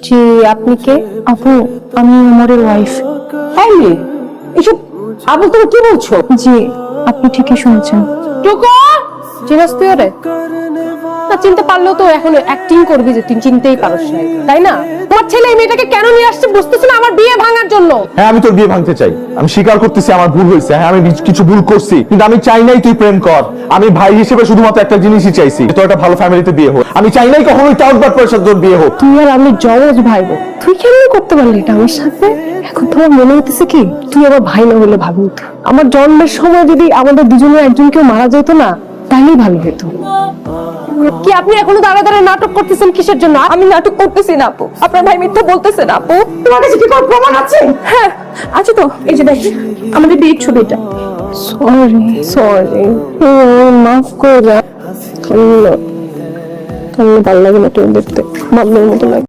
জি, আপনি কে? আপু, আমি ওমরের ওয়াইফ। হ্যাঁ এসব আবল তুমি কি বলছো? জি, আপনি ঠিকই শুনছেন। টুকু চিনস তুই ওরে? না চিনতে পারলেও তো এখন অ্যাক্টিং করবি যে তুই চিনতেই পারস না, তাই না? তোমার ছেলে এই মেয়েটাকে কেন নিয়ে আসছে বুঝতেছ না? আমার বিয়ে ভাঙার জন্য। হ্যাঁ আমি তোর বিয়ে ভাঙতে চাই, আমি স্বীকার করতেছি আমার ভুল হয়েছে, হ্যাঁ আমি কিছু ভুল করছি, কিন্তু আমি চাই নাই তুই প্রেম কর। আমি ভাই হিসেবে শুধুমাত্র একটা জিনিসই চাইছি, তোর একটা ভালো ফ্যামিলিতে বিয়ে হোক। আমি চাই নাই কখনোই টাউটবাট পয়সা তোর বিয়ে হোক। তুই আর আমি জমজ ভাই বোন, তুই কেমনি করতে পারলি এটা আমার সাথে? এখন তোমার মনে হইতেছে কি তুই আমার ভাই না হলে ভালো হতো। আমার জন্মের সময় যদি আমাদের দুজনের একজন কেউ মারা যেত না, তাহলেই ভালো হতো। কি আপনি এখনো দাঁড়া দাঁড়া নাটক করতেছেন কিসের জন্য? আমি নাটক করতেছি না আপু, আপনার ভাই মিথ্যা বলতেছে না আপু। তোমার কাছে কি কোনো প্রমাণ আছে? হ্যাঁ আছে তো, এই যে দেখ আমাদের বিয়ের ছবিটা। সরি সরি, মাফ করে দাও। ভালো লাগে না তোর দেখতে, মামলার মতো লাগে।